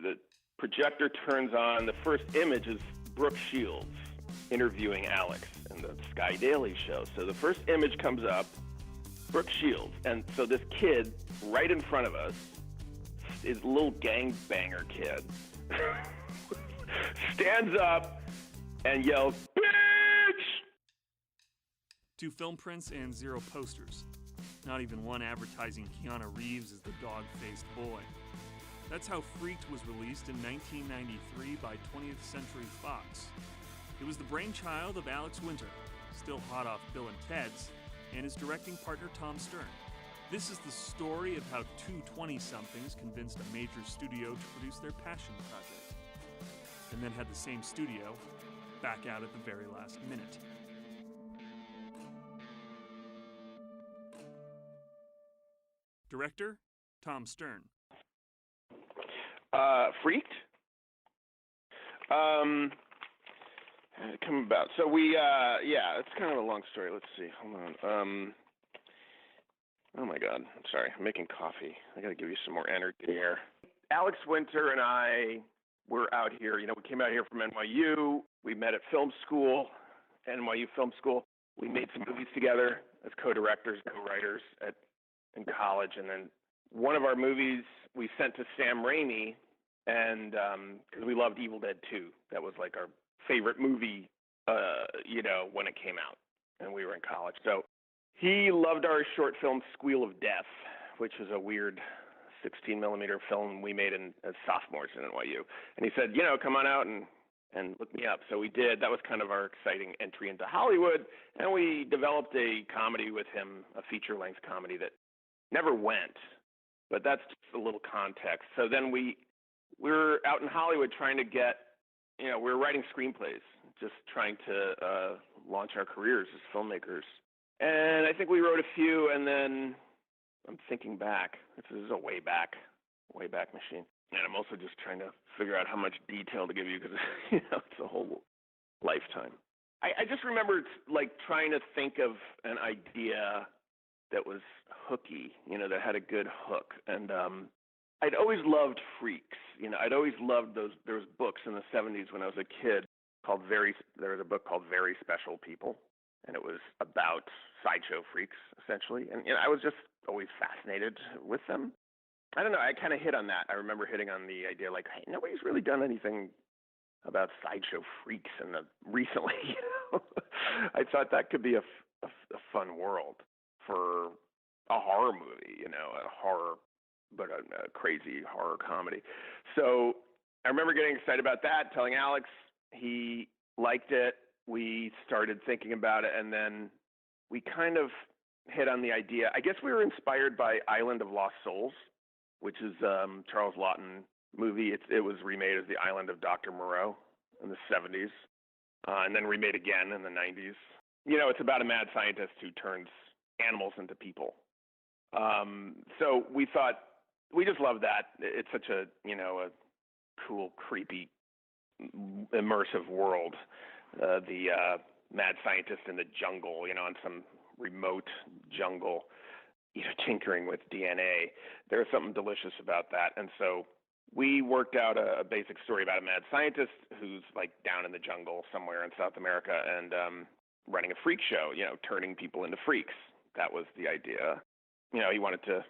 the projector turns on. The first image is Brooke Shields interviewing Alex in the Sky Daily show. So the first image comes up, Brooke Shields. And so this kid right in front of us is a little gangbanger kid, stands up and yells, "Bitch!" 2 film prints and 0 posters. Not even one advertising Keanu Reeves as the dog-faced boy. That's how Freaked was released in 1993 by 20th Century Fox. It was the brainchild of Alex Winter, still hot off Bill and Ted's, and his directing partner Tom Stern. This is the story of how 2 20-somethings convinced a major studio to produce their passion project, and then had the same studio back out at the very last minute. Director, Tom Stern. Freaked? Come about. So we, yeah, it's kind of a long story. Let's see. Hold on. Oh my God. I'm sorry. I'm making coffee. I got to give you some more energy here. Alex Winter and I were out here. You know, we came out here from NYU. We met at film school, NYU Film School. We made some movies together as co-directors, co-writers in college. And then one of our movies we sent to Sam Raimi, and because we loved Evil Dead 2. That was like our favorite movie, you know, when it came out, and we were in college. So he loved our short film Squeal of Death, which was a weird 16-millimeter film we made as sophomores in NYU. And he said, you know, come on out and look me up. So we did. That was kind of our exciting entry into Hollywood. And we developed a comedy with him, a feature-length comedy that never went. But that's just a little context. So then we were out in Hollywood trying to get, you know, we were writing screenplays, just trying to launch our careers as filmmakers. And I think we wrote a few, and then I'm thinking back. This is a way back machine. And I'm also just trying to figure out how much detail to give you because, you know, it's a whole lifetime. I just remember, like, trying to think of an idea that was hooky, you know, that had a good hook. And I'd always loved freaks. You know, I'd always loved those. There was books in the 70s when I was a kid called there was a book called Very Special People, and it was about sideshow freaks, essentially. And, you know, I was just always fascinated with them. I don't know. I kind of hit on that. I remember hitting on the idea, like, hey, nobody's really done anything about sideshow freaks recently. You know? I thought that could be a fun world for a horror movie, you know, but a crazy horror comedy. So I remember getting excited about that, telling Alex. He liked it. We started thinking about it, and then we kind of hit on the idea. I guess we were inspired by Island of Lost Souls, which is Charles Laughton movie. It was remade as The Island of Dr. Moreau in the 70s, and then remade again in the 90s. You know, it's about a mad scientist who turns animals into people. So we thought, we just love that. It's such a, you know, a cool, creepy, immersive world. The mad scientist in the jungle, you know, in some remote jungle, you know, tinkering with DNA. There's something delicious about that. And so we worked out a basic story about a mad scientist who's like down in the jungle somewhere in South America and running a freak show, you know, turning people into freaks. That was the idea. You know, he wanted to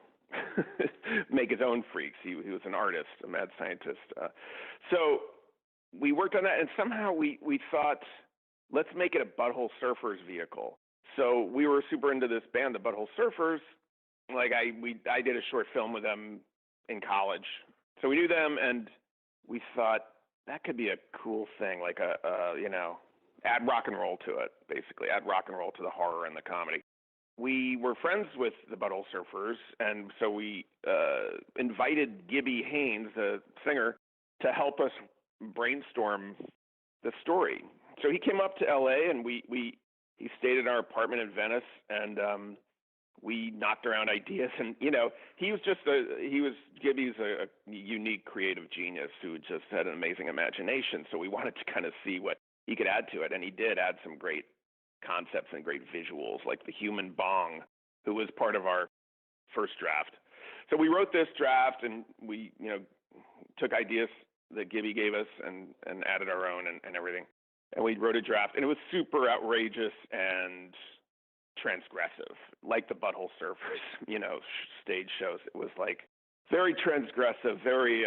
make his own freaks. He was an artist, a mad scientist. So we worked on that, and somehow we thought, let's make it a Butthole Surfers vehicle. So we were super into this band, the Butthole Surfers. Like I did a short film with them in college. So we knew them, and we thought that could be a cool thing, like you know, add rock and roll to it, basically. Add rock and roll to the horror and the comedy. We were friends with the Butthole Surfers, and so we invited Gibby Haynes, the singer, to help us brainstorm the story. So he came up to LA, and he stayed at our apartment in Venice, and we knocked around ideas. And you know, Gibby's a unique creative genius who just had an amazing imagination. So we wanted to kind of see what he could add to it, and he did add some great concepts and great visuals, like the human bong, who was part of our first draft. So we wrote this draft, and we, you know, took ideas that Gibby gave us and added our own and everything. And we wrote a draft, and it was super outrageous and transgressive, like the Butthole Surfers, stage shows. It was like very transgressive, very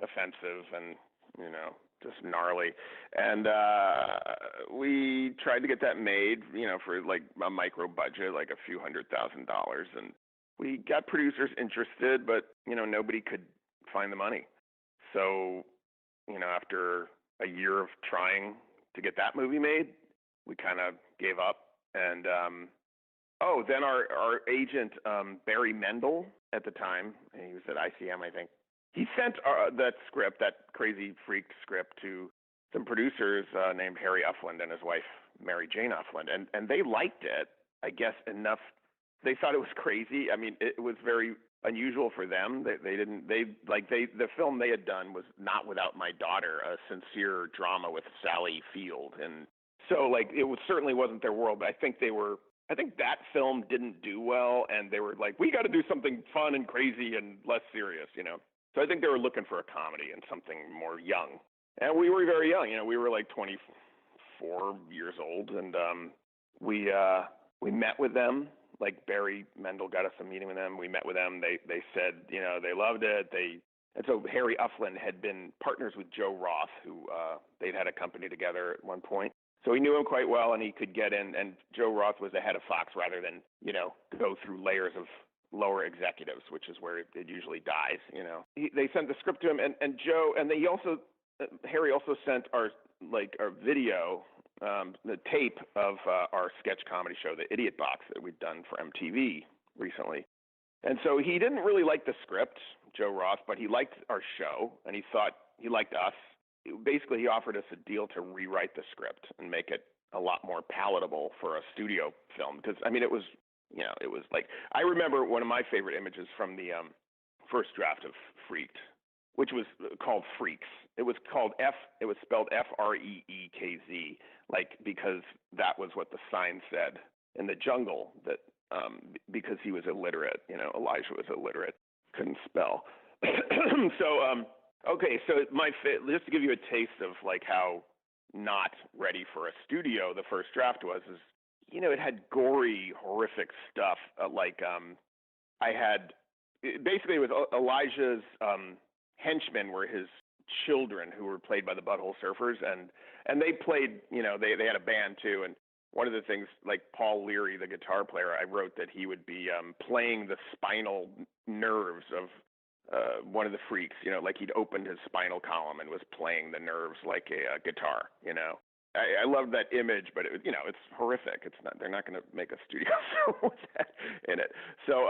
offensive, and just gnarly. And we tried to get that made, for like a micro budget, like a few $100,000, and we got producers interested, but nobody could find the money. So after a year of trying to get that movie made, we kind of gave up. And then our agent, Barry Mendel at the time, he was at ICM, I think, he sent that script, that crazy freak script, to some producers named Harry Uffland and his wife, Mary Jane Uffland. And they liked it, I guess, enough. They thought it was crazy. I mean, it was very unusual for them. The film they had done was Not Without My Daughter, a sincere drama with Sally Field. And so, it certainly wasn't their world, but I think that film didn't do well, and they were like, we got to do something fun and crazy and less serious, So I think they were looking for a comedy and something more young. And we were very young, we were like 24 years old, and we met with them. Like Barry Mendel got us a meeting with them. We met with them. They said, they loved it. And so Harry Uffland had been partners with Joe Roth, who they'd had a company together at one point. So he knew him quite well, and he could get in. And Joe Roth was the head of Fox rather than, go through layers of lower executives, which is where it usually dies. They sent the script to him, and Joe, and Harry also sent our video, the tape of our sketch comedy show, The Idiot Box, that we'd done for MTV recently. And so he didn't really like the script, Joe Roth, but he liked our show, and he thought he liked us. Basically, he offered us a deal to rewrite the script and make it a lot more palatable for a studio film. Because, it was, it was like, I remember one of my favorite images from the first draft of Freaked, which was called Freaks. It was spelled Freekz, because that was what the sign said in the jungle, that because he was illiterate, Elijah was illiterate, couldn't spell. So just to give you a taste of how not ready for a studio the first draft was, it had gory, horrific stuff. Basically it was Elijah's henchmen were his children, who were played by the Butthole Surfers, and they played, they had a band too. And one of the things, like Paul Leary, the guitar player, I wrote that he would be playing the spinal nerves of one of the freaks, he'd opened his spinal column and was playing the nerves like a guitar. I love that image, but it's horrific. It's not. They're not going to make a studio film with that in it. So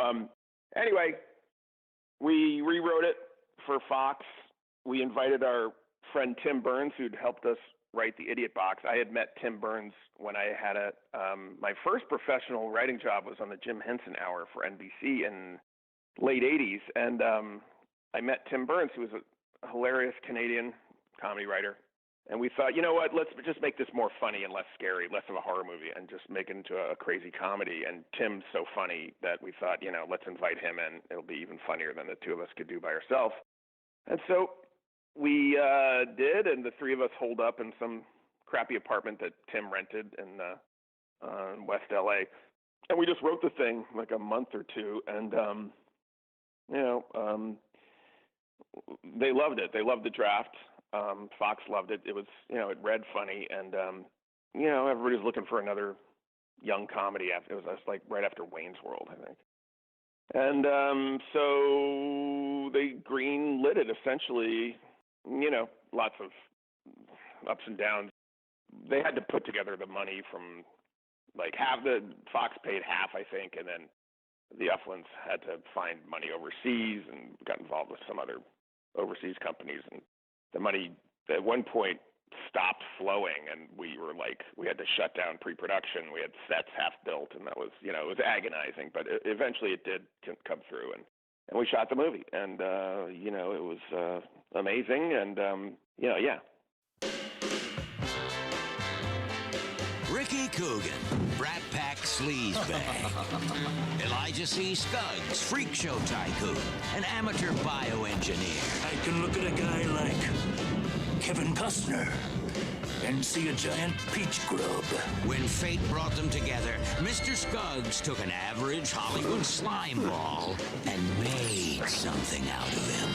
anyway, we rewrote it for Fox. We invited our friend Tim Burns, who'd helped us write The Idiot Box. I had met Tim Burns when I had my first professional writing job was on the Jim Henson Hour for NBC in late 80s. And I met Tim Burns, who was a hilarious Canadian comedy writer. And we thought, what, let's just make this more funny and less scary, less of a horror movie, and just make it into a crazy comedy. And Tim's so funny that we thought, let's invite him in. It'll be even funnier than the two of us could do by ourselves. And so we did, and the three of us holed up in some crappy apartment that Tim rented in West LA. And we just wrote the thing like a month or two, and they loved it. They loved the draft. Fox loved it. It was, it read funny, and everybody's looking for another young comedy. It was like right after Wayne's World, I think. And so they green-lit it, essentially. Lots of ups and downs. They had to put together the money from Fox paid half, I think, and then the Ufflands had to find money overseas and got involved with some other overseas companies, and the money at one point stopped flowing, and we had to shut down pre-production. We had sets half built, and that was, it was agonizing, but eventually it did come through, and we shot the movie, and it was amazing, and yeah. Ricky Coogan, Brat Pack Sleazebag, Elijah C. Scuggs, Freak Show Tycoon, an amateur bioengineer, can look at a guy like Kevin Costner and see a giant peach grub. When fate brought them together, Mr. Scuggs took an average Hollywood slime ball and made something out of him.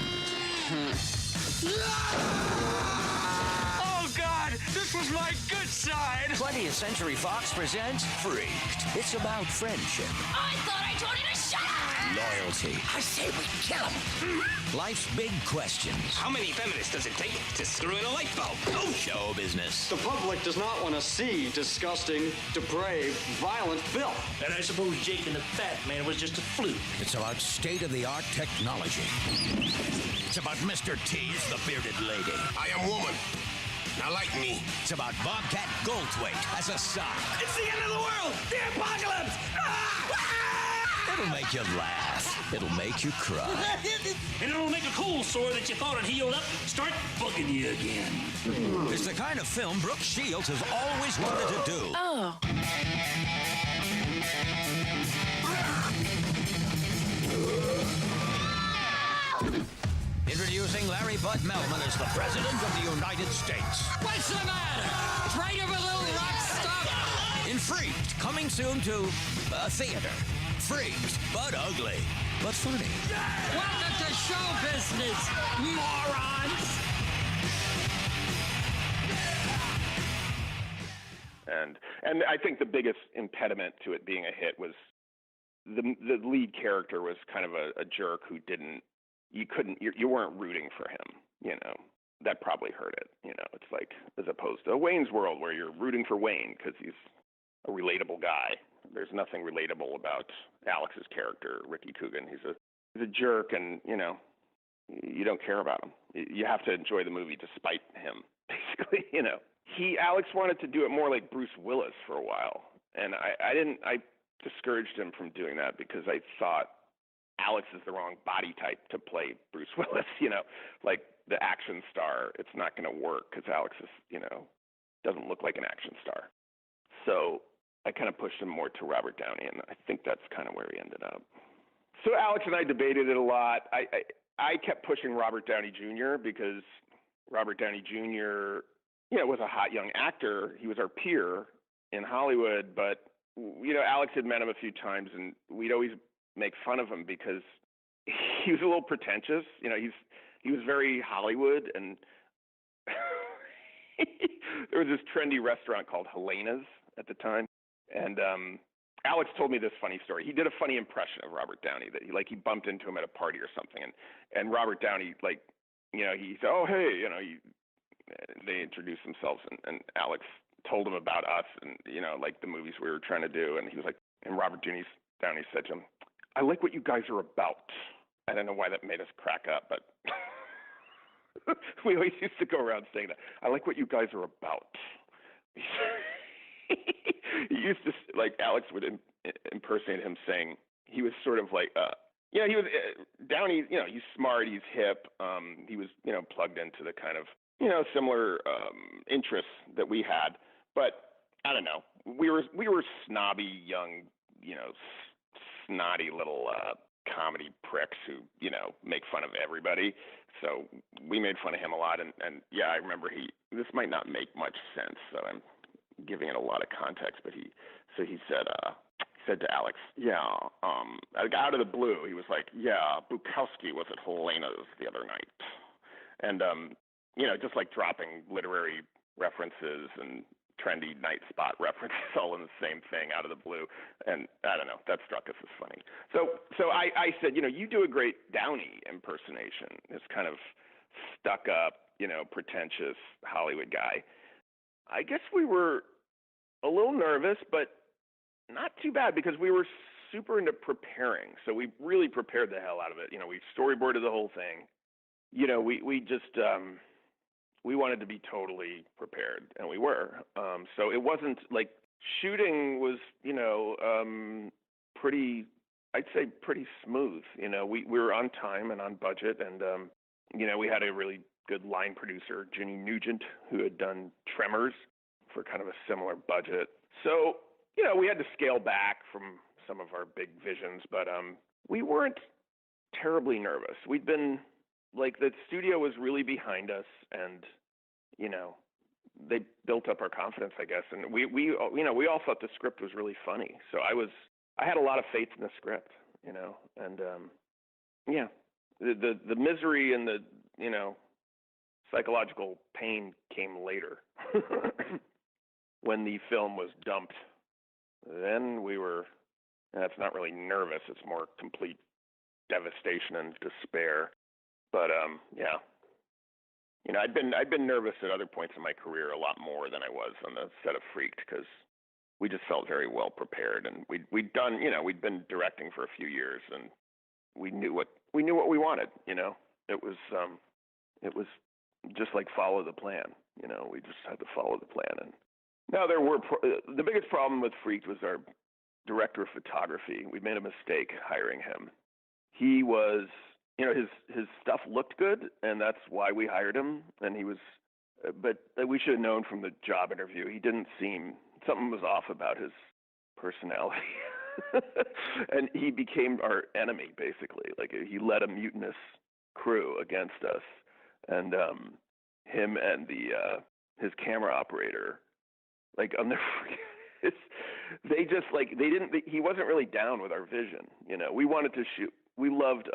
Oh, God! This was my good side! 20th Century Fox presents Freaked. It's about friendship. I thought I told you to shut up! Loyalty. I say we kill him. Life's big questions. How many feminists does it take to screw in a light bulb? Oh, show business. The public does not want to see disgusting, depraved, violent filth. And I suppose Jake and the Fat Man was just a fluke. It's about state-of-the-art technology. It's about Mr. T's, the bearded lady. I am woman. Now like me. It's about Bobcat Goldthwait as a sock. It's the end of the world! The apocalypse! It'll make you laugh. It'll make you cry. And it'll make a cold sore that you thought had healed up start bugging you again. It's the kind of film Brooke Shields has always wanted to do. Oh. Introducing Larry Bud Melman as the President of the United States. What's the matter? Afraid of a little rock stuff? In Freaked, coming soon to a theater. Freaked, but ugly, but funny. Welcome to show business, morons! And I think the biggest impediment to it being a hit was the lead character was kind of a jerk who you weren't rooting for him, you know. That probably hurt it, you know. It's like, as opposed to Wayne's World where you're rooting for Wayne because he's a relatable guy. There's nothing relatable about Alex's character, Ricky Coogan. He's a jerk, and you know, you don't care about him. You have to enjoy the movie despite him, basically. You know, Alex wanted to do it more like Bruce Willis for a while, and I discouraged him from doing that because I thought Alex is the wrong body type to play Bruce Willis. You know, like the action star, it's not going to work because Alex is, you know, doesn't look like an action star. So I kind of pushed him more to Robert Downey, and I think that's kind of where he ended up. So Alex and I debated it a lot. I kept pushing Robert Downey Jr. because Robert Downey Jr., you know, was a hot young actor. He was our peer in Hollywood, but, you know, Alex had met him a few times, and we'd always make fun of him because he was a little pretentious. You know, he was very Hollywood, and there was this trendy restaurant called Helena's at the time. And Alex told me this funny story. He did a funny impression of Robert Downey that he bumped into him at a party or something, and Robert Downey, like, you know, he said, "Oh, hey," you know, they introduced themselves, and Alex told him about us and, you know, like the movies we were trying to do, and he was like, and Robert Downey said to him, "I like what you guys are about." I don't know why that made us crack up, but we always used to go around saying that. "I like what you guys are about." He used to, like, Alex would impersonate him saying he was sort of like, you know, he was, Downey, you know, he's smart, he's hip, he was, you know, plugged into the kind of, you know, similar interests that we had, but I don't know, we were snobby, young, you know, snotty little comedy pricks who, you know, make fun of everybody, so we made fun of him a lot, and yeah, I remember this might not make much sense, so I'm giving it a lot of context, but he said to Alex, yeah, out of the blue, he was like, "Yeah, Bukowski was at Helena's the other night," and you know, just like dropping literary references and trendy night spot references all in the same thing out of the blue, and I don't know, that struck us as funny. So I said, you know, you do a great Downey impersonation, this kind of stuck up, you know, pretentious Hollywood guy. I guess we were a little nervous, but not too bad because we were super into preparing. So we really prepared the hell out of it. You know, we storyboarded the whole thing. You know, we just we wanted to be totally prepared, and we were. So it wasn't like shooting was, you know, pretty, I'd say pretty smooth. You know, we were on time and on budget, and you know, we had a really good line producer, Ginny Nugent, who had done Tremors for kind of a similar budget. So, you know, we had to scale back from some of our big visions, but we weren't terribly nervous. We'd been like the studio was really behind us, and they built up our confidence, I guess. And we all thought the script was really funny. So I had a lot of faith in the script, and the misery and the psychological pain came later when the film was dumped. Then we were, and that's not really nervous, it's more complete devastation and despair. But I'd been nervous at other points in my career a lot more than I was on the set of Freaked, because we just felt very well prepared, and we'd been directing for a few years, and we knew what we wanted. It was just like follow the plan. We just had to follow the plan. And now the biggest problem with Freaked was our director of photography. We made a mistake hiring him. He was, his stuff looked good, and that's why we hired him. And but we should have known from the job interview. He didn't seem, something was off about his personality. And he became our enemy, basically. Like, he led a mutinous crew against us. And him and his camera operator, like, on the they just, like, he wasn't really down with our vision. We wanted to shoot, we loved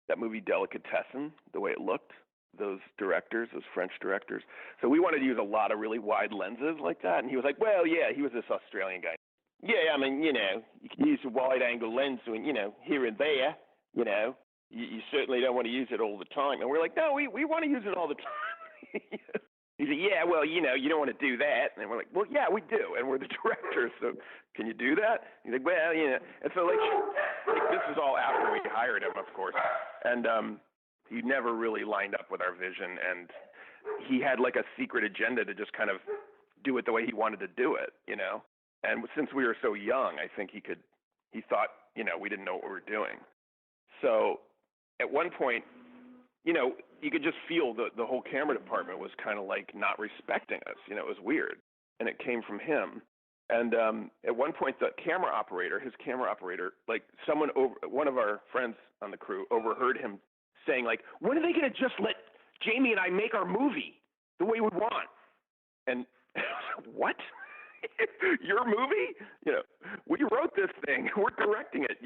that movie Delicatessen, the way it looked, those French directors. So we wanted to use a lot of really wide lenses like that. And he was like, well, yeah, he was this Australian guy. Yeah, I mean, you can use a wide angle lens when, here and there, you certainly don't want to use it all the time. And we're like, no, we want to use it all the time. He's like, yeah, well, you don't want to do that. And we're like, well, yeah, we do. And we're the directors, so can you do that? He's like, well, And so, like this is all after we hired him, of course. And he never really lined up with our vision. And he had, like, a secret agenda to just kind of do it the way he wanted to do it, And since we were so young, I think he thought, we didn't know what we were doing. So at one point, you could just feel the whole camera department was kind of like not respecting us. It was weird. And it came from him. And at one point, his camera operator, like one of our friends on the crew overheard him saying, like, when are they going to just let Jamie and I make our movie the way we want? And what? Your movie? We wrote this thing. We're directing it.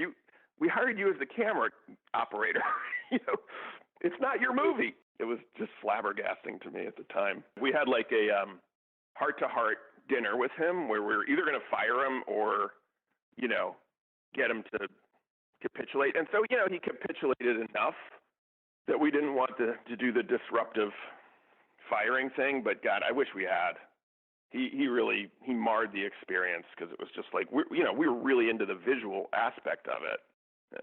We hired you as the camera operator. It's not your movie. It was just flabbergasting to me at the time. We had like a heart-to-heart dinner with him where we were either going to fire him or, get him to capitulate. And so, he capitulated enough that we didn't want to do the disruptive firing thing. But God, I wish we had. He really marred the experience, because it was just like we were really into the visual aspect of it,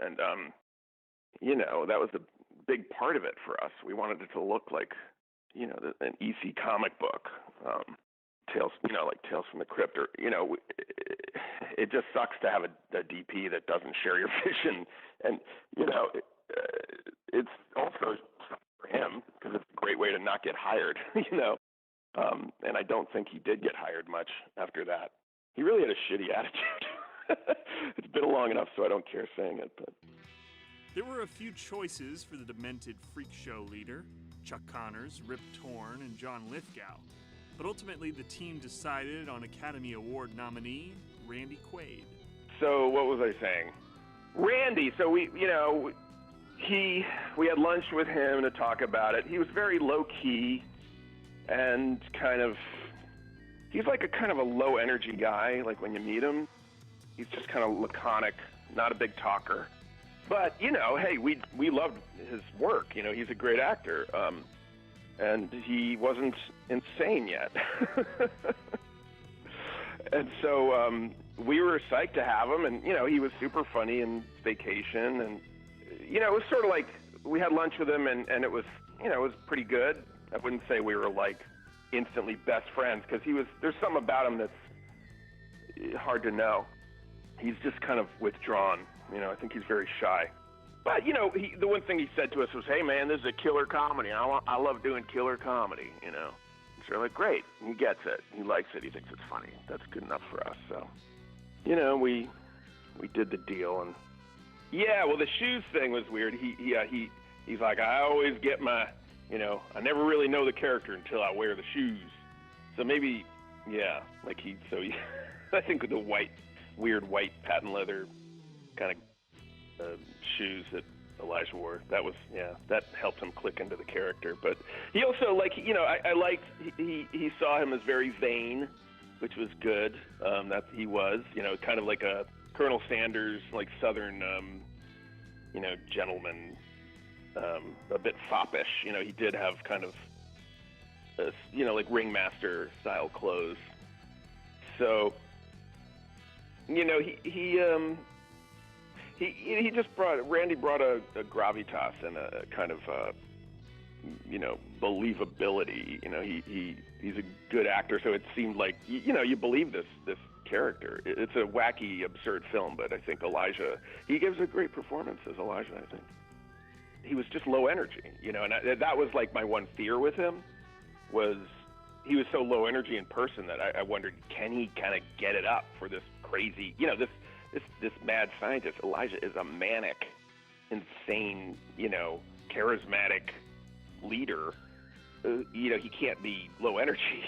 and that was the big part of it for us. We wanted it to look like an EC comic book, Tales from the Crypt, or it just sucks to have a DP that doesn't share your vision, and it's also for him because it's a great way to not get hired, And I don't think he did get hired much after that. He really had a shitty attitude. It's been long enough, so I don't care saying it. But there were a few choices for the demented freak show leader: Chuck Connors, Rip Torn, and John Lithgow. But ultimately, the team decided on Academy Award nominee Randy Quaid. So what was I saying? Randy. So we had lunch with him to talk about it. He was very low key. And he's like a kind of a low energy guy. Like when you meet him, he's just kind of laconic, not a big talker. But, hey, we loved his work. He's a great actor. And he wasn't insane yet. And so we were psyched to have him. And, he was super funny in Vacation. And, it was sort of like we had lunch with him and it was, it was pretty good. I wouldn't say we were like instantly best friends, because there's something about him that's hard to know. He's just kind of withdrawn. I think he's very shy. But, the one thing he said to us was, hey, man, this is a killer comedy. I love doing killer comedy, So we're like, great. He gets it. He likes it. He thinks it's funny. That's good enough for us. So, we did the deal. And yeah, well, the shoes thing was weird. He he's like, I always get my, I never really know the character until I wear the shoes. So maybe, yeah, like I think with the weird white patent leather kind of shoes that Elijah wore, that helped him click into the character. But he also, I liked, he saw him as very vain, which was good. That he was, kind of like a Colonel Sanders, like Southern, gentleman, a bit foppish. He did have kind of, like ringmaster style clothes. So, Randy brought a gravitas and a kind of, believability. He's a good actor, so it seemed like, you believe this character. It's a wacky, absurd film, but I think Elijah, he gives a great performance as Elijah, I think. He was just low energy, and that was like my one fear with him, was he was so low energy in person that I wondered, can he kind of get it up for this crazy, this mad scientist? Elijah is a manic, insane, charismatic leader. He can't be low energy.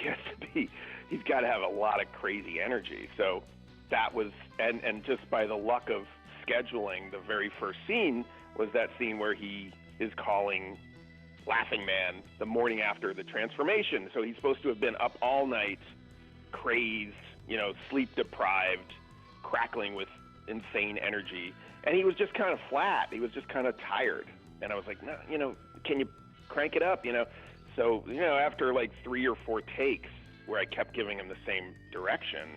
He's got to have a lot of crazy energy. So that was, and just by the luck of scheduling, the very first scene was that scene where he is calling Laughing Man the morning after the transformation. So he's supposed to have been up all night, crazed, sleep deprived, crackling with insane energy. And he was just kind of flat. He was just kind of tired. And I was like, no, can you crank it up? So, after like 3 or 4 takes where I kept giving him the same direction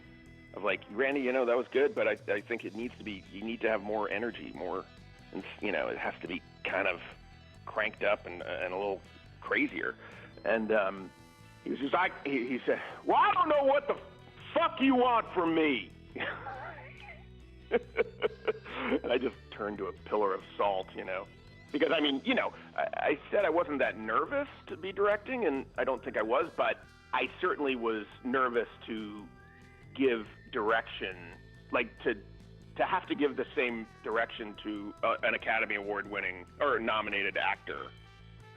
of like, Randy, that was good, but I think it needs to be, you need to have more energy, more, it has to be kind of cranked up and a little crazier. And he was just like, he said, well, I don't know what the fuck you want from me. And I just turned to a pillar of salt, because I said I wasn't that nervous to be directing, and I don't think I was, but I certainly was nervous to give direction, like to have to give the same direction to an Academy Award winning or nominated actor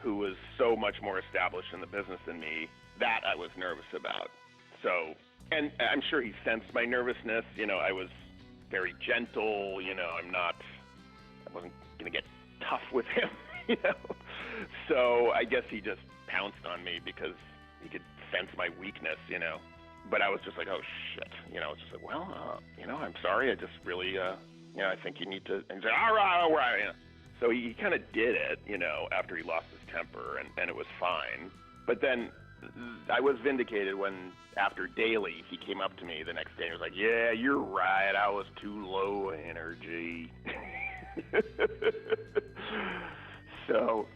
who was so much more established in the business than me. That I was nervous about. So, and I'm sure he sensed my nervousness. I was very gentle. I wasn't going to get tough with him, So I guess he just pounced on me because he could sense my weakness, But I was just like, oh, shit. I was just like, well, I'm sorry. I just really, I think you need to. And he said, all right. So he kind of did it, after he lost his temper, and it was fine. But then I was vindicated when, after Daily, he came up to me the next day and was like, yeah, you're right. I was too low energy. So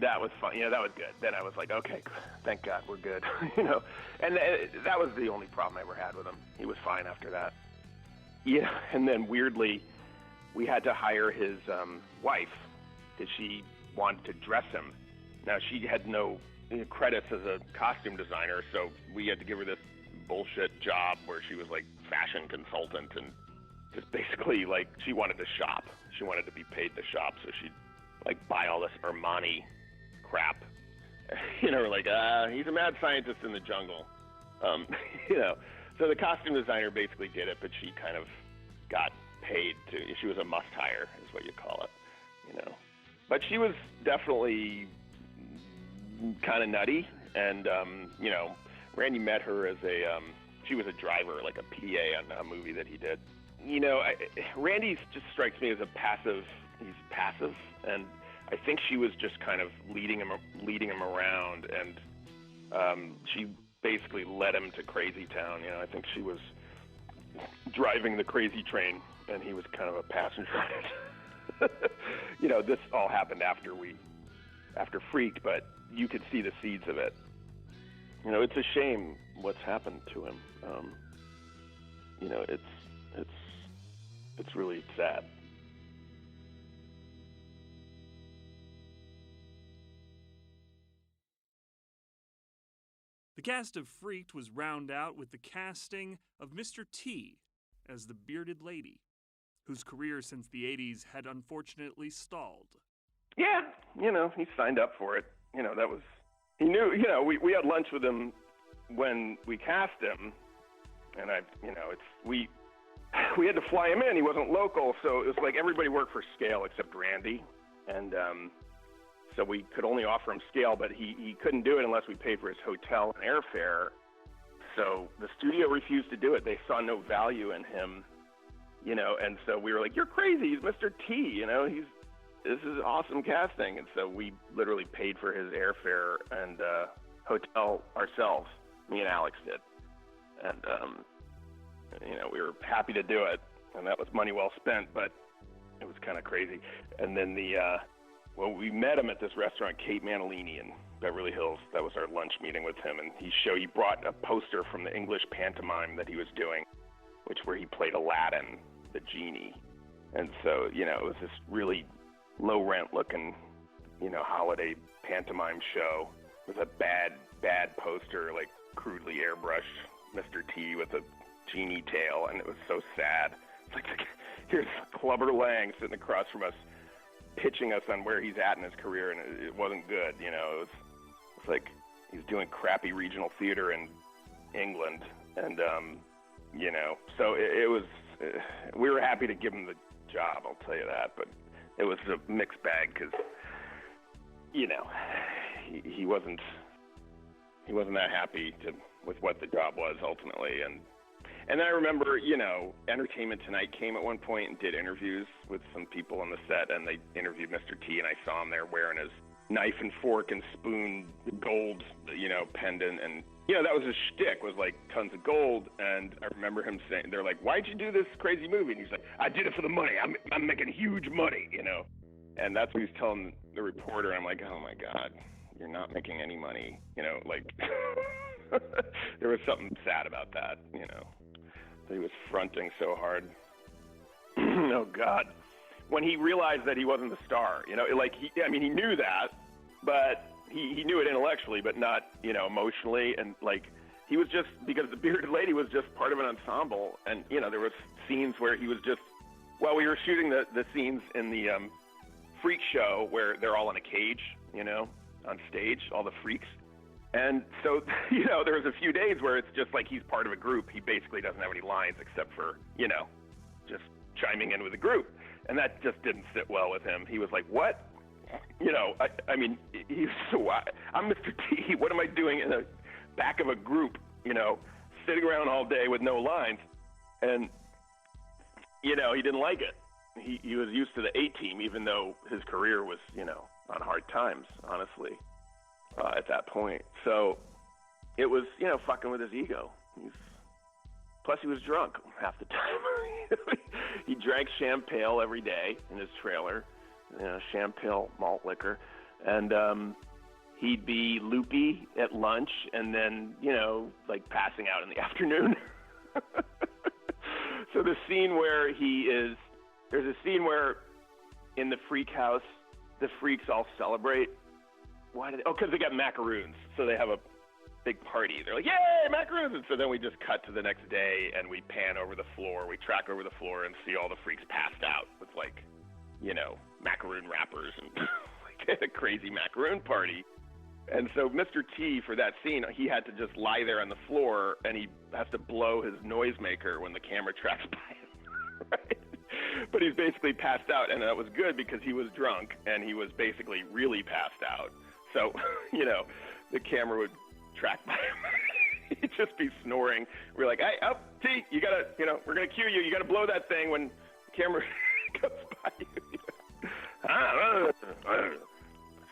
that was fun. That was good. Then I was like, okay, thank God we're good. And that was the only problem I ever had with him. He was fine after that. Yeah, and then weirdly, we had to hire his wife because she wanted to dress him. Now, she had no credits as a costume designer, so we had to give her this bullshit job where she was like fashion consultant and just basically like she wanted to shop. She wanted to be paid to shop, so she'd like buy all this Armani crap. Like, he's a mad scientist in the jungle. So the costume designer basically did it, but she kind of got paid to, she was a must-hire, is what you call it, But she was definitely kind of nutty, and, Randy met her as she was a driver, like a PA on a movie that he did. Randy just strikes me as he's passive, and I think she was just kind of leading him around, and she basically led him to Crazy Town. I think she was driving the crazy train, and he was kind of a passenger on it. This all happened after Freaked, but you could see the seeds of it. It's a shame what's happened to him. It's really sad. The cast of Freaked was round out with the casting of Mr. T as the bearded lady, whose career since the 80s had unfortunately stalled. Yeah, he signed up for it. That was, he knew, we had lunch with him when we cast him, and we had to fly him in. He wasn't local, so it was like everybody worked for scale except Randy, and so we could only offer him scale, but he couldn't do it unless we paid for his hotel and airfare. So the studio refused to do it. They saw no value in him, and so we were like, "You're crazy. He's Mr. T. This is awesome casting." And so we literally paid for his airfare and hotel ourselves. Me and Alex did, and we were happy to do it, and that was money well spent. But it was kind of crazy. And then we met him at this restaurant, Kate Manalini in Beverly Hills. That was our lunch meeting with him, and he brought a poster from the English pantomime that he was doing, where he played Aladdin, the genie. And so, it was this really low rent looking, holiday pantomime show with a bad poster, like crudely airbrushed Mr. T with a genie tail, and it was so sad. It's like here's Clubber Lang sitting across from us, pitching us on where he's at in his career, and it wasn't good. It's like he's doing crappy regional theater in England, and so it was. We were happy to give him the job, I'll tell you that, but it was a mixed bag because he wasn't that happy with what the job was ultimately, and I remember, Entertainment Tonight came at one point and did interviews with some people on the set, and they interviewed Mr. T, and I saw him there wearing his knife and fork and spoon gold, pendant, and, that was his shtick, was like tons of gold, and I remember him saying, they're like, "Why'd you do this crazy movie?" And he's like, "I did it for the money. I'm making huge money, and that's what he's telling the reporter. I'm like, oh my God, you're not making any money, there was something sad about that, that he was fronting so hard. Oh God. When he realized that he wasn't the star, he knew that, but he knew it intellectually, but not, emotionally. And he was just, because the bearded lady was just part of an ensemble. And, there was scenes where he was just, we were shooting the scenes in the freak show where they're all in a cage, on stage, all the freaks. And so, there was a few days where it's just like he's part of a group. He basically doesn't have any lines except for, just chiming in with the group. And that just didn't sit well with him. He was like, what? He's so, I'm Mr. T. What am I doing in the back of a group, sitting around all day with no lines? And, he didn't like it. He was used to the A-team, even though his career was, on hard times, honestly, at that point. So it was, fucking with his ego. Plus, he was drunk half the time. He drank champagne every day in his trailer, champagne malt liquor, and he'd be loopy at lunch, and then, passing out in the afternoon. So the scene where there's a scene where in the freak house, the freaks all celebrate. Why did? Because they got macaroons, so they have a big party. They're like, "Yay, macaroons!" And so then we just cut to the next day, and we pan over the floor. We track over the floor and see all the freaks passed out with macaroon wrappers and a crazy macaroon party. And so Mr. T, for that scene, he had to just lie there on the floor, and he has to blow his noisemaker when the camera tracks by him. Right? But he's basically passed out, and that was good because he was drunk, and he was basically really passed out. So, the camera would track by him. He'd just be snoring. We're like, "Hey, up, T, you gotta, we're gonna cue you. You gotta blow that thing when the camera goes by you."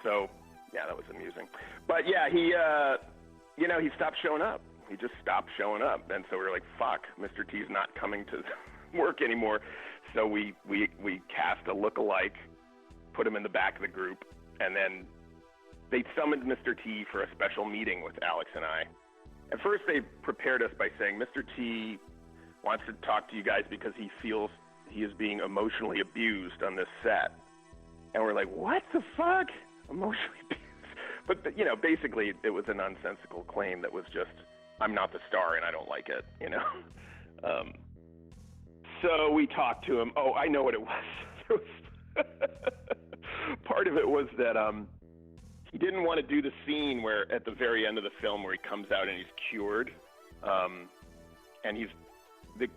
So, yeah, that was amusing. But yeah, he stopped showing up. He just stopped showing up, and so we were like, "Fuck, Mr. T's not coming to work anymore." So we cast a look-alike, put him in the back of the group, and then they summoned Mr. T for a special meeting with Alex and I. At first, they prepared us by saying, "Mr. T wants to talk to you guys because he feels he is being emotionally abused on this set." And we're like, "What the fuck? Emotionally abused?" But, basically, it was a nonsensical claim that was just, "I'm not the star and I don't like it," So we talked to him. Oh, I know what it was. part of it was that he didn't want to do the scene where at the very end of the film where he comes out and he's cured, and he's the.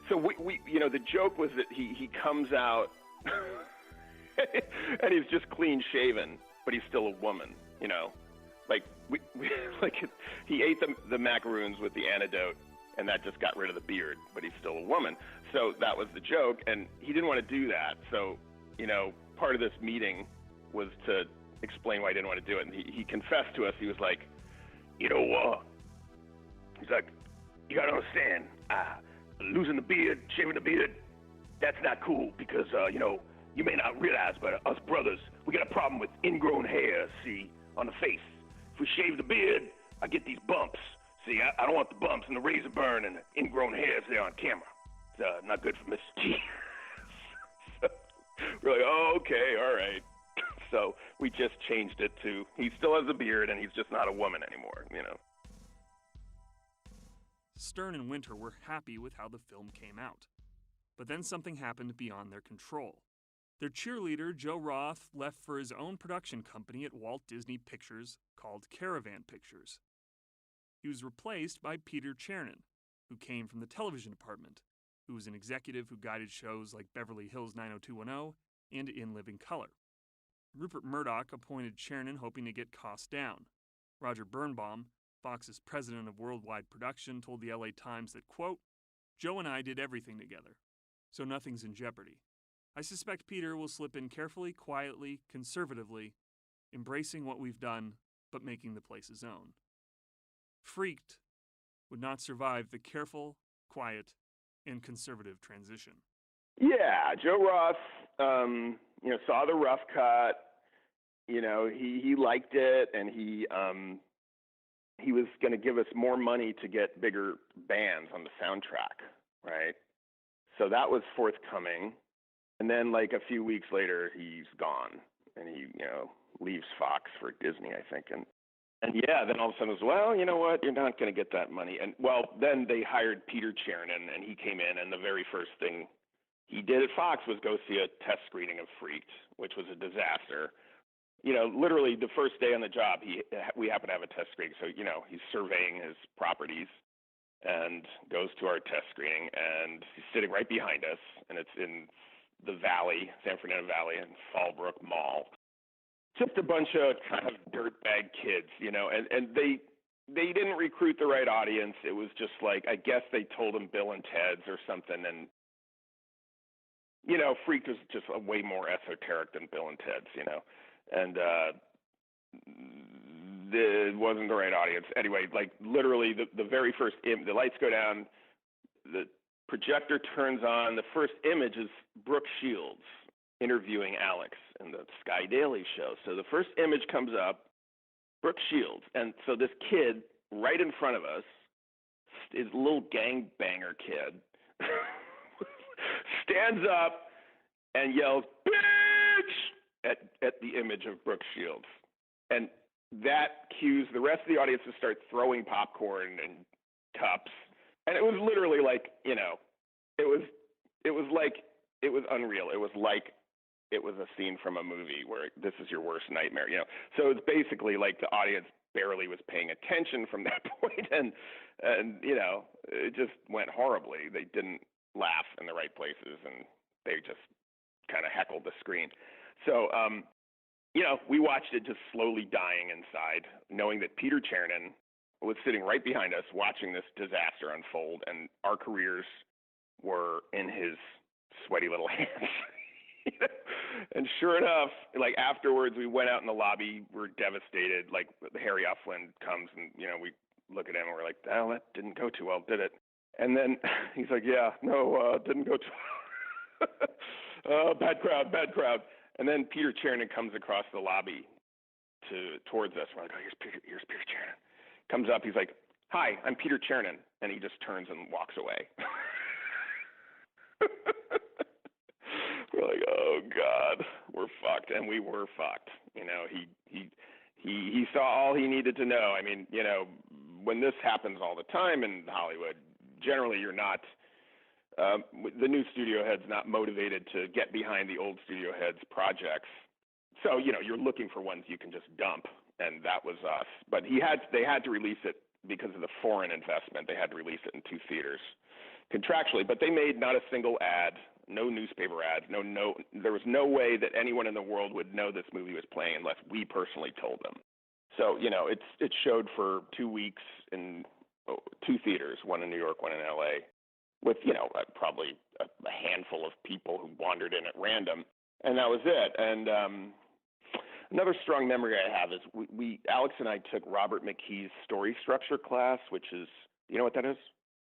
So we you know, the joke was that he comes out and he's just clean shaven, but he's still a woman. You know, like like he ate the macaroons with the antidote, and that just got rid of the beard, but he's still a woman. So that was the joke, and he didn't want to do that. So, you know, part of this meeting was to explain why he didn't want to do it. And he confessed to us. He was like, you know, he's like, you got to understand, losing the beard, shaving the beard, that's not cool because, you know, you may not realize, but us brothers, we got a problem with ingrown hair, see, on the face. If we shave the beard, I get these bumps. See, I don't want the bumps and the razor burn and the ingrown hairs there on camera. It's not good for Mr. T. So we're like, oh, okay, all right. So we just changed it to he still has a beard and he's just not a woman anymore, you know. Stern and Winter were happy with how the film came out. But then something happened beyond their control. Their cheerleader, Joe Roth, left for his own production company at Walt Disney Pictures called Caravan Pictures. He was replaced by Peter Chernin, who came from the television department, who was an executive who guided shows like Beverly Hills 90210 and In Living Color. Rupert Murdoch appointed Chernin hoping to get costs down. Roger Birnbaum, Fox's president of worldwide production, told the LA Times that, quote, Joe and I did everything together, so nothing's in jeopardy. I suspect Peter will slip in carefully, quietly, conservatively, embracing what we've done, but making the place his own. Freaked would not survive the careful, quiet, and conservative transition. Yeah, Joe Roth, you know, saw the rough cut. You know, he liked it, and he was going to give us more money to get bigger bands on the soundtrack, right? So that was forthcoming. And then, like, a few weeks later, he's gone, and he, you know, leaves Fox for Disney, I think. And yeah, then all of a sudden it was, well, you know what, you're not going to get that money. And, well, then they hired Peter Chernin, and he came in, and the very first thing he did at Fox was go see a test screening of Freaked, which was a disaster. You know, literally the first day on the job, we happened to have a test screening. So, you know, he's surveying his properties and goes to our test screening, and he's sitting right behind us, and it's in the Valley, San Fernando Valley, and Fallbrook Mall. Just a bunch of kind of dirtbag kids, you know, and they didn't recruit the right audience. It was just like, I guess they told them Bill and Ted's or something, and, you know, Freaked was just a way more esoteric than Bill and Ted's, you know, and it wasn't the right audience. Anyway, like, literally the very first, the lights go down, the projector turns on, the first image is Brooke Shields interviewing Alex in the Sky Daily show. So the first image comes up, Brooke Shields, and so this kid right in front of us is a little gangbanger kid, stands up and yells, bitch, at the image of Brooke Shields. And that cues the rest of the audience to start throwing popcorn and cups. And it was literally like, you know, it was unreal. It was like it was a scene from a movie where this is your worst nightmare, you know. So it's basically like the audience barely was paying attention from that point, and you know, it just went horribly. They didn't laugh in the right places, and they just kind of heckled the screen. So, you know, we watched it just slowly dying inside, knowing that Peter Chernin was sitting right behind us watching this disaster unfold, and our careers were in his sweaty little hands. And sure enough, like, afterwards, we went out in the lobby, we're devastated. Like, Harry Uffland comes, and, you know, we look at him and we're like, oh, that didn't go too well, did it? And then he's like, yeah, no, didn't go too well. Bad crowd. And then Peter Chernin comes across the lobby towards us. We're like, oh, here's Peter Chernin. Comes up, he's like, hi, I'm Peter Chernin. And he just turns and walks away. We're like, oh God, we're fucked. And we were fucked. You know, he saw all he needed to know. I mean, you know, when this happens all the time in Hollywood, generally you're not, the new studio head's not motivated to get behind the old studio head's projects. So, you're looking for ones you can just dump, and that was us. But they had to release it because of the foreign investment. They had to release it in 2 theaters contractually, but they made not a single ad, no newspaper ads, there was no way that anyone in the world would know this movie was playing unless we personally told them. So, it showed for 2 weeks in 2 theaters, one in New York, one in LA, with, probably a handful of people who wandered in at random. And that was it. And another strong memory I have is Alex and I took Robert McKee's story structure class, which is, you know what that is?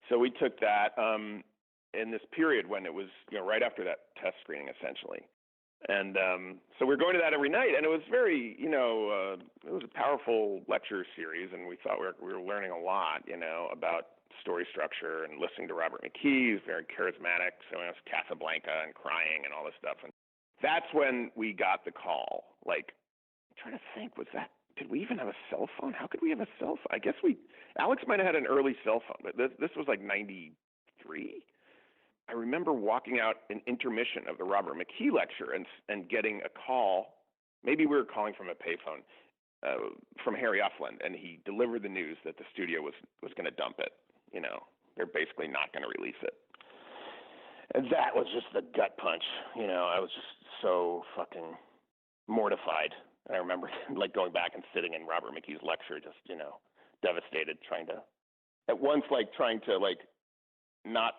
So we took that in this period when it was, right after that test screening, essentially. And so we're going to that every night, and it was very, it was a powerful lecture series, and we thought we were learning a lot, about story structure and listening to Robert McKee. He's very charismatic, so it was Casablanca and crying and all this stuff. And that's when we got the call. Like, I'm trying to think, did we even have a cell phone? How could we have a cell phone? I guess Alex might have had an early cell phone, but this was like 93. I remember walking out in intermission of the Robert McKee lecture and getting a call. Maybe we were calling from a payphone from Harry Uffland, and he delivered the news that the studio was going to dump it. They're basically not going to release it. And that was just the gut punch. I was just so fucking mortified. And I remember like going back and sitting in Robert McKee's lecture, just, devastated, trying to not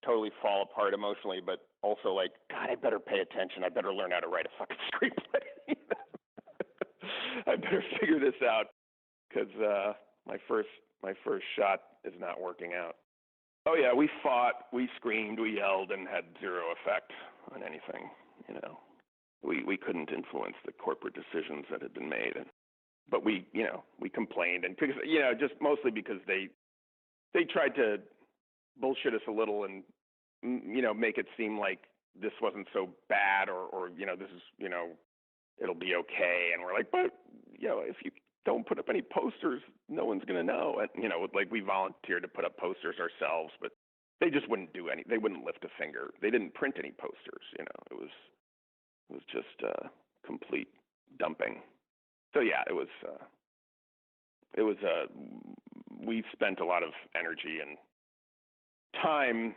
totally fall apart emotionally, but also like, God, I better pay attention. I better learn how to write a fucking screenplay. I better figure this out because my first shot is not working out. Oh yeah, we fought, we screamed, we yelled, and had zero effect on anything. We couldn't influence the corporate decisions that had been made, but we complained, and because just mostly because they tried to bullshit us a little and make it seem like this wasn't so bad or this is it'll be okay, and we're like, but if you don't put up any posters, no one's going to know. And like we volunteered to put up posters ourselves, but they just wouldn't do any. They wouldn't lift a finger. They didn't print any posters. It was just complete dumping. So yeah, it was we spent a lot of energy and time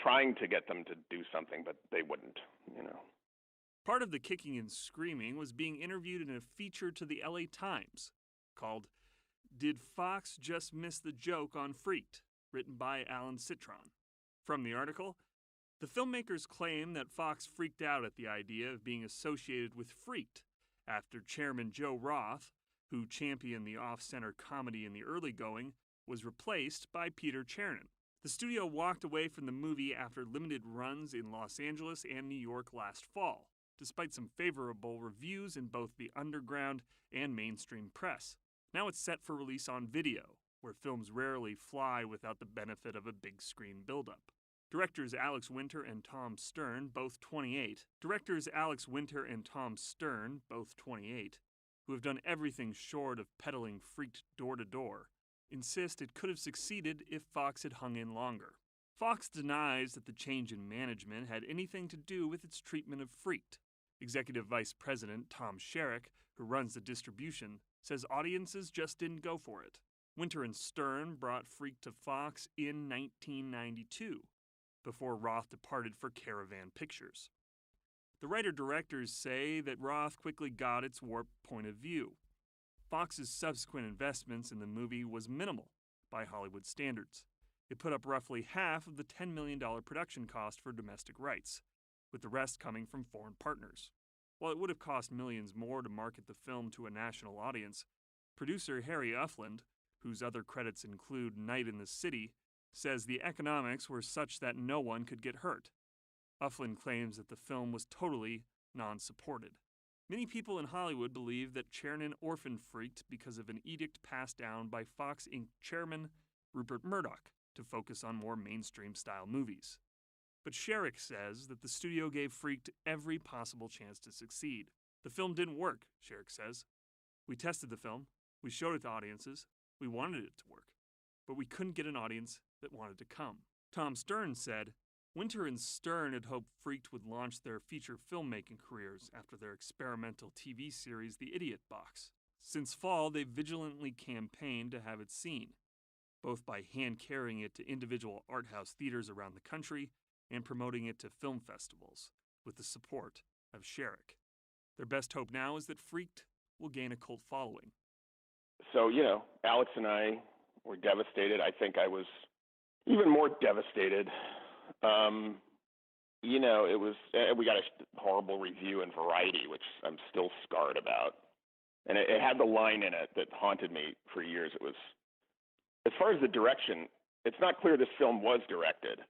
trying to get them to do something, but they wouldn't, Part of the kicking and screaming was being interviewed in a feature to the LA Times called Did Fox Just Miss the Joke on Freaked?, written by Alan Citron. From the article, the filmmakers claim that Fox freaked out at the idea of being associated with Freaked after Chairman Joe Roth, who championed the off-center comedy in the early going, was replaced by Peter Chernin. The studio walked away from the movie after limited runs in Los Angeles and New York last fall, despite some favorable reviews in both the underground and mainstream press. Now it's set for release on video, where films rarely fly without the benefit of a big screen buildup. Directors Alex Winter and Tom Stern, both 28, who have done everything short of peddling Freaked door to door, insist it could have succeeded if Fox had hung in longer. Fox denies that the change in management had anything to do with its treatment of Freaked. Executive Vice President Tom Sherrick, who runs the distribution, says audiences just didn't go for it. Winter and Stern brought Freaked to Fox in 1992, before Roth departed for Caravan Pictures. The writer-directors say that Roth quickly got its warped point of view. Fox's subsequent investments in the movie was minimal by Hollywood standards. It put up roughly half of the $10 million production cost for domestic rights, with the rest coming from foreign partners. While it would have cost millions more to market the film to a national audience, producer Harry Uffland, whose other credits include Night in the City, says the economics were such that no one could get hurt. Uffland claims that the film was totally non-supported. Many people in Hollywood believe that Chernin orphaned Freaked because of an edict passed down by Fox Inc. chairman Rupert Murdoch to focus on more mainstream-style movies. But Sherrick says that the studio gave Freaked every possible chance to succeed. The film didn't work, Sherrick says. We tested the film, we showed it to audiences, we wanted it to work, but we couldn't get an audience that wanted to come. Tom Stern said, Winter and Stern had hoped Freaked would launch their feature filmmaking careers after their experimental TV series The Idiot Box. Since fall, they've vigilantly campaigned to have it seen, both by hand-carrying it to individual art house theaters around the country and promoting it to film festivals, with the support of Sherrick. Their best hope now is that Freaked will gain a cult following. So, Alex and I were devastated. I think I was even more devastated. It was, we got a horrible review in Variety, which I'm still scarred about. And it had the line in it that haunted me for years. It was, as far as the direction, it's not clear this film was directed.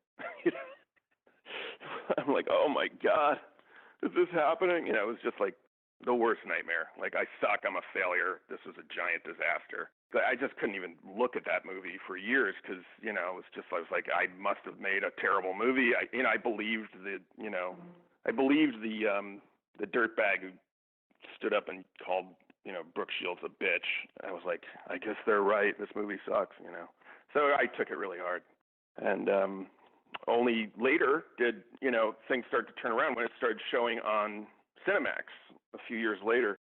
I'm like, oh my God, is this happening? It was just like the worst nightmare. Like, I suck, I'm a failure, this was a giant disaster. I just couldn't even look at that movie for years because, it was just, I was like, I must have made a terrible movie. I believed the dirtbag who stood up and called, Brooke Shields a bitch. I was like, I guess they're right, this movie sucks, So I took it really hard. And only later did, things start to turn around when it started showing on Cinemax a few years later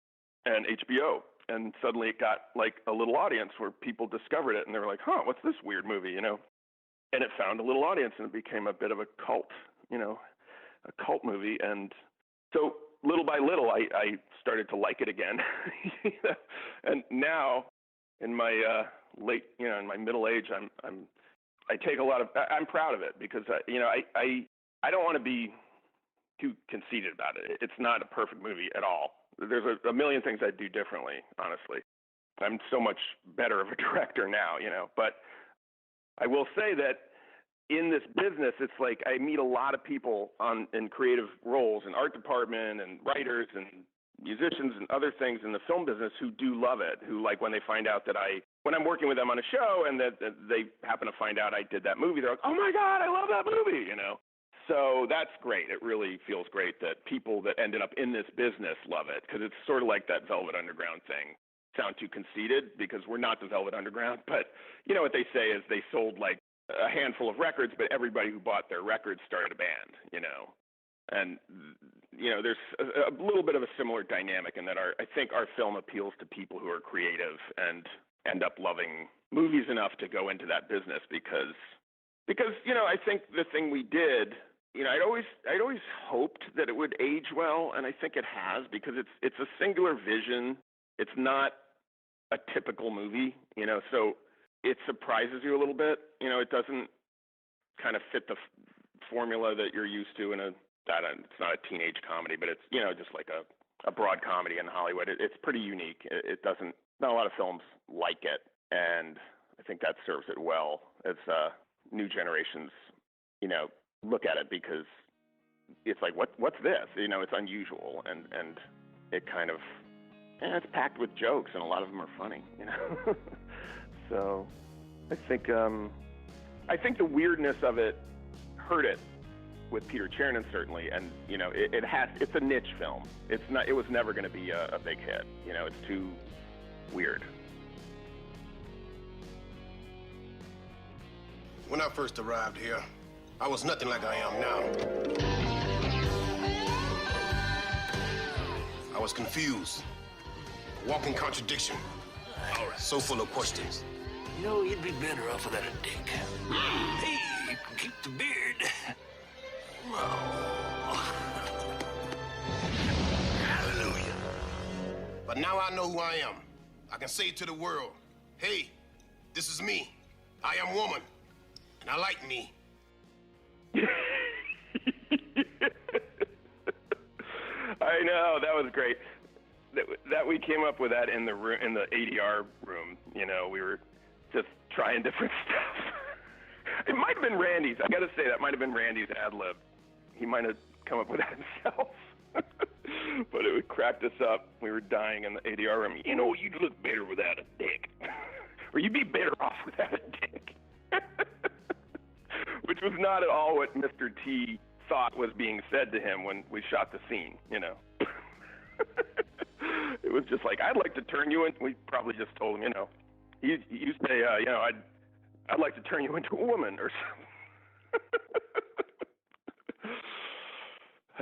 and HBO. And suddenly it got like a little audience where people discovered it and they were like, huh, what's this weird movie, And it found a little audience and it became a bit of a cult, a cult movie. And so little by little, I started to like it again. And now in my in my middle age, I take a lot of, I'm proud of it because, I don't want to be too conceited about it. It's not a perfect movie at all. There's a million things I'd do differently, honestly. I'm so much better of a director now, but I will say that in this business, it's like I meet a lot of people in creative roles in art department and writers and musicians and other things in the film business who do love it, who like when they find out that when I'm working with them on a show and that they happen to find out I did that movie, they're like, oh my God, I love that movie, So that's great. It really feels great that people that ended up in this business love it because it's sort of like that Velvet Underground thing. Sound too conceited because we're not the Velvet Underground, but what they say is they sold like a handful of records, but everybody who bought their records started a band, And, there's a little bit of a similar dynamic in that I think our film appeals to people who are creative and end up loving movies enough to go into that business because I think the thing we did, I'd always hoped that it would age well, and I think it has because it's a singular vision. It's not a typical movie, so it surprises you a little bit. It doesn't kind of fit the formula that you're used to it's not a teenage comedy, but it's, just like a broad comedy in Hollywood. It's pretty unique. Not a lot of films like it, and I think that serves it well as new generations, look at it because it's like, what's this? It's unusual, and it kind of, it's packed with jokes, and a lot of them are funny, So I think the weirdness of it hurt it with Peter Chernin certainly, and it's a niche film. It was never going to be a big hit. It's too weird. When I first arrived here, I was nothing like I am now. I was confused, a walking contradiction, so full of questions. You'd be better off without a dick. Hey, you can keep the beard. Hallelujah. But now I know who I am. I can say to the world, hey, this is me. I am woman, and I like me. I know, that was great. That we came up with that in the ADR room. We were just trying different stuff. It might have been Randy's. I got to say, that might have been Randy's ad lib. He might have come up with that himself. But it cracked us up. We were dying in the ADR room. You'd look better without a dick. Or you'd be better off without a dick. Which was not at all what Mr. T thought was being said to him when we shot the scene, It was just like, I'd like to turn you in. We probably just told him, you say, I'd like to turn you into a woman or something.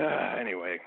Anyway,